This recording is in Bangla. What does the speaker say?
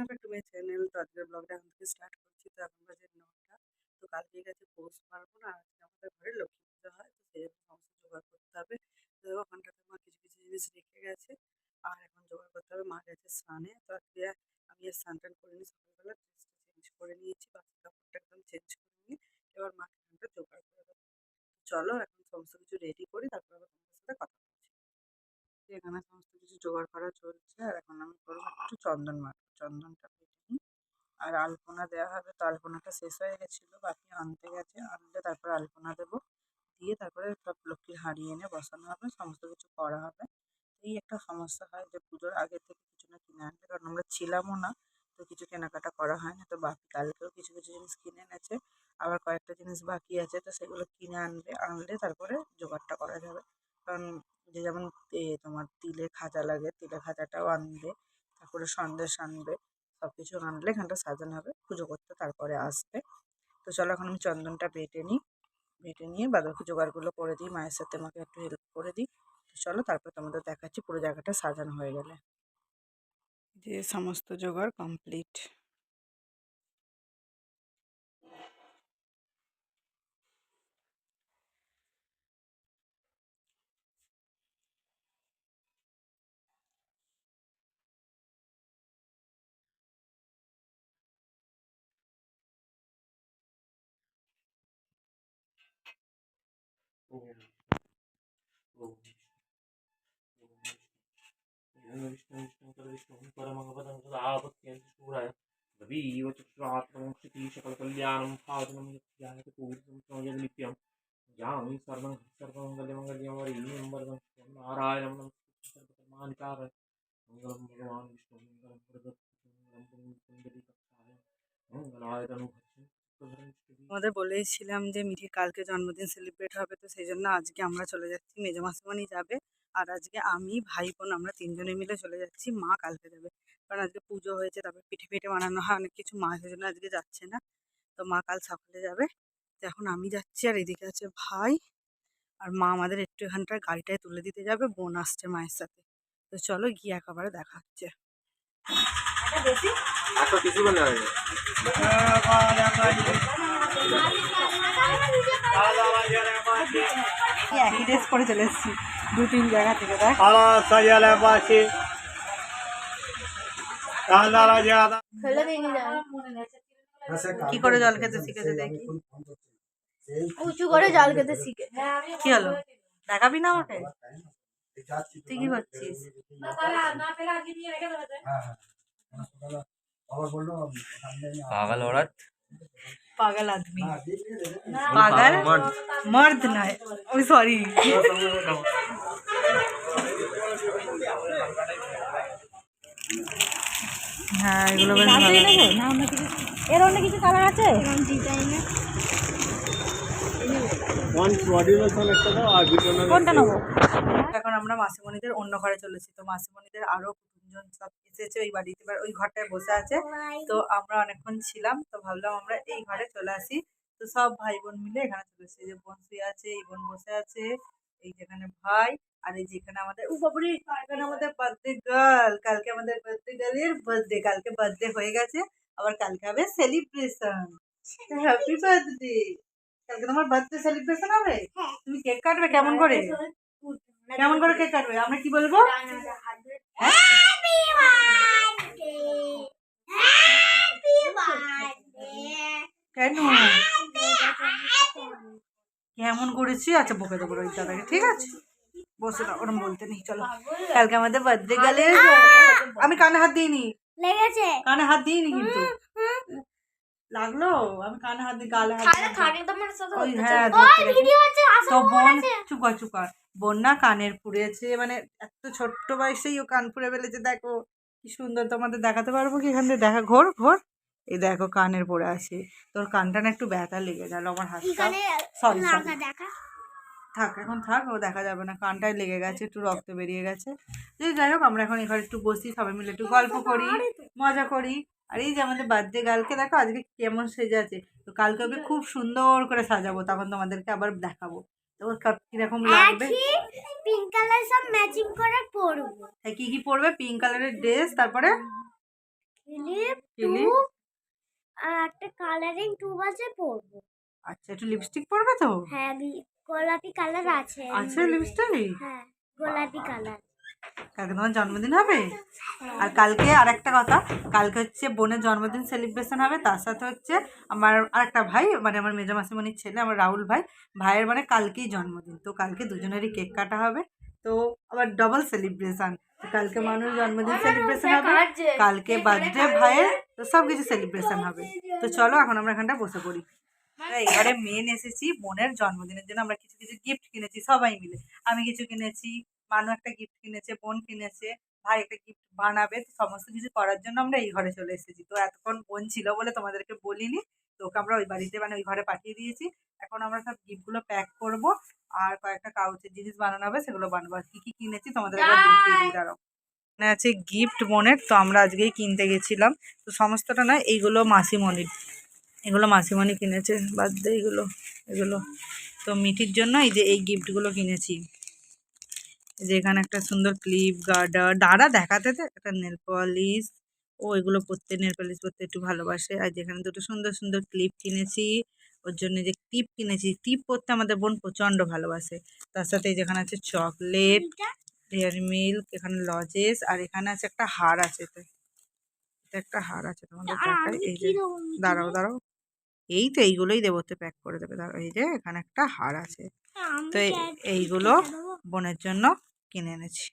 Welcome back to my channel. তো আজকের ব্লগটা এখন থেকে স্টার্ট করছি। তো এখন বাজে 9টা। তো কালকে গেছে পৌষ পার্বণ আর আজকে আমাদের ঘরে লক্ষ্মী পুজো হয়। তো সেই জন্য সমস্ত জোগাড় করতে হবে। তো ওখানটাতে মা কিছু কিছু জিনিস রেখে গেছে আর এখন জোগাড় করতে হবে। মা গেছে স্নানে। তো আজকে আমি আর স্নান টান করিনি, সকালবেলা ড্রেসটা চেঞ্জ করে নিয়েছি, বাসি কাপড়টা একদম চেঞ্জ করে নিয়ে এবার মাকে এখানটা জোগাড় করে দেবো। চলো এখন সমস্ত কিছু রেডি করি, তারপর আবার তোমাদের সাথে কথা বলছি। এখানে সমস্ত কিছু জোগাড় করা চলছে আর এখন আমি করবো একটু চন্দন মাখবো। চন্দনটা বেটে নিই আর আলপনা দেওয়া হবে। তো আলপনাটা শেষ হয়ে গেছিলো, বাকি আনতে গেছে, আনলে তারপর আলপনা দেবো, দিয়ে তারপরে সব লক্ষ্মীর হাঁড়ি এনে বসানো হবে, সমস্ত কিছু করা হবে। এই একটা সমস্যা হয় যে পুজোর আগে থেকে কিছু না কিনে আনতে, কারণ আমরা ছিলামও না, তো কিছু কেনাকাটা করা হয় না। তো বাকি কালকেও কিছু কিছু জিনিস কিনে এনেছে, আবার কয়েকটা জিনিস বাকি আছে, তো সেগুলো কিনে আনলে তারপরে জোগাড়টা করা যাবে। কারণ যে যেমন তোমার তিলের খাজা লাগে, তিলের খাজাটাও আনবে, তারপরে সন্দেশ আনবে, সব কিছু আনলে এখানটা সাজানো হবে, পুজো করতে তারপরে আসবে। তো চলো এখন আমি চন্দনটা বেটে নিই, বেটে নিয়ে বাকি জোগাড়গুলো করে দিই, মায়ের সাথে আমাকে একটু হেল্প করে দিই। তো চলো তারপর তোমাদের দেখাচ্ছি পুরো জায়গাটা সাজানো হয়ে গেলে। যে সমস্ত জোগাড় কমপ্লিট। আমাদের বলেইছিলাম যে মিঠির কালকে জন্মদিন সেলিব্রেট হবে, তো সেই জন্য আজকে আমরা চলে যাচ্ছি, মেজো মাসিমণি যাবে আর আজকে আমি ভাই বোন আমরা তিনজনে মিলে চলে যাচ্ছি। মা কালকে যাবে, কারণ আজকে পুজো হয়েছে, তারপরে পিঠে পিঠে বানানো হয় অনেক কিছু, মা সেজন্য আজকে যাচ্ছে না। তো মা কাল সকালে যাবে। তো এখন আমি যাচ্ছি আর এদিকে আছে ভাই আর মা আমাদের একটু এখানটার গাড়িটায় তুলে দিতে যাবে, বোন আসছে মায়ের সাথে। তো চলো গিয়ে একেবারে দেখা হচ্ছে। একই ড্রেস করে চলে এসেছি 2-3 জায়গা থেকে। দেখ কি করে জল খেতে শিখেছে দেখি, উঁচু করে জল খেতে শিখে। কি হলো দেখাবি না আমাকে? তুই কি করছিস? पागल औरत, পাগল আদমি, পাগল মর্দ নয়, ও সরি। হ্যাঁ এগুলো বেশ ভালো। না অন্য কিছু, এর অন্য কিছু কালার আছে কোনটা নেবো? এখন আমরা মাসিমণিদের অন্য ঘরে চলেছি। তো মাসিমণিদের আরো কুটুমজন সব এসেছে ওই বাড়িতে, এবার ওই ঘরটায় বসে আছে। তো আমরা অনেকক্ষণ ছিলাম, তো ভাবলাম আমরা এই ঘরে চলে আসি। তো সব ভাই বোন মিলে এখানে চলে এসেছে, যে বোন শুয়ে আছে, এই বোন বসে আছে, এই যেখানে ভাই, আর এই যেখানে আমাদের বাবুরে, এখানে আমাদের বার্থডে গার্ল। কালকে আমাদের বার্থডে গার্লের বার্থডে, কালকে বার্থডে হয়ে গেছে, আবার কালকে হবে সেলিব্রেশন। Happy birthday. কালকে তোমার বার্থডে সেলিব্রেশন হবে, তুমি কেক কাটবে কেমন করে? কেমন করে কেক কাটবে? আমরা কি বলবো? কেন কেমন করেছি? আচ্ছা বকে দেবো ওই দাদাকে, ঠিক আছে বসে না, ওরম বলতে নেই। চলো কালকে আমাদের বার্থডে গেলে, আমি কানে হাত দিইনি, লেগেছে কানে হাত দিইনি কিন্তু লাগলো, আমি কানে হাত দিই, গালে হাত ওই হ্যাঁ। তো বোন চুপ কর চুপ কর, বোন না কানের পুড়েছে, মানে এত ছোট্ট বয়সেই ও কান পুড়ে ফেলেছে। দেখো কি সুন্দর, তোমাদের দেখাতে পারবো কি এখান থেকে? দেখা, ঘোর ঘোর, এই দেখো কানের পড়ে আছে। তোর কানটা না একটু ব্যথা লেগে গেল, আমার হাতটা, সরি সরি, থাক এখন থাক, ও দেখা যাবে না, কানটায় লেগে গেছে, একটু রক্ত বেরিয়ে গেছে। যাই হোক আমরা এখন এখানে একটু বসি, সবাই মিলে একটু গল্প করি, মজা করি। আর এই যে আমাদের বার্থডে গার্লকে দেখো আজকে কেমন সেজে আছে। তো কালকে ওকে খুব সুন্দর করে সাজাবো, তখন তোমাদেরকে আবার দেখাবো। তো কিরকম লাগবে, পিঙ্ক কালার সব ম্যাচিং করে পরবো। কি কি পরবে? পিঙ্ক কালারের ড্রেস, তারপরে ক্লিপ ক্লিপ আর একটা কালারিং টিউব আছে পরবো। আচ্ছা, একটু লিপস্টিক পরবে তো? হ্যাঁ, গোলাপি কালার আছে। আছে লিপস্টিক? হ্যাঁ, গোলাপি কালার। কালকে তোমার জন্মদিন হবে? আর কালকে আর একটা কথা, কালকে হচ্ছে বোনের জন্মদিন সেলিব্রেশন হবে, তার সাথে হচ্ছে আমার আরেকটা ভাই, মানে আমার মেজো মাসিমণির ছেলে, আমার রাহুল ভাই, ভাইয়ের মানে কালকেই জন্মদিন। তো কালকে দুজনেরই কেক কাটা হবে, তো আবার ডবল সেলিব্রেশন। কালকে মানুষ জন্মদিন সেলিব্রেশন হবে, কালকে বার্থডে ভাইয়ের, তো সব কিছু সেলিব্রেশন হবে। তো চলো এখন আমরা এখানটা বসে পড়ি। এবারে মেন এসেছি বোনের জন্মদিনের জন্য, আমরা কিছু কিছু গিফট কিনেছি সবাই মিলে। আমি কিছু কিনেছি, মানু একটা গিফট কিনেছে, বোন কিনেছে, ভাই একটা গিফট বানাবে। তো সমস্ত কিছু করার জন্য আমরা এই ঘরে চলে এসেছি। তো এতক্ষণ বোন ছিল বলে তোমাদেরকে বলিনি, তো ওকে আমরা ওই বাড়িতে মানে ওই ঘরে পাঠিয়ে দিয়েছি। এখন আমরা সব গিফটগুলো প্যাক করব, আর কয়েকটা কাউচের জিনিস বানানো হবে, সেগুলো বানাবো। আর কি কি কিনেছি তোমাদের একবার দেখিয়ে দিই, দাঁড়াও। এখানে আছে গিফট বোনের, তো আমরা আজকেই কিনতে গেছিলাম। তো সমস্তটা নয়, এইগুলো মাসিমণির, এগুলো মাসিমণি কিনেছে বার্থডে, এগুলো এগুলো তো মিঠির জন্য এই যে এই গিফটগুলো কিনেছি। এই যে এখানে একটা সুন্দর ক্লিপ গার্ডার, দাঁড়া দেখাতে দে, একটা নেল পলিশ, ও এগুলো পরতে, নেল পলিশ পরতে একটু ভালোবাসে। আর যেখানে দুটো সুন্দর সুন্দর ক্লিপ কিনেছি ওর জন্য, যে টিপ কিনেছি, টিপ পরতে আমাদের বোন প্রচণ্ড ভালোবাসে। তার সাথে এই যেখানে আছে চকলেট, ডেয়ারি মিল্ক, এখানে লজেস, আর এখানে আছে একটা হার আছে, এটা একটা হার আছে তোমাদের দেখায়। এই যে দাঁড়াও দাঁড়াও, এই তো এইগুলোই দেবো, তো প্যাক করে দেবে। দাঁড়াও, এই যে এখানে একটা হার আছে, তো এইগুলো বোনের জন্য কিনে এনেছি।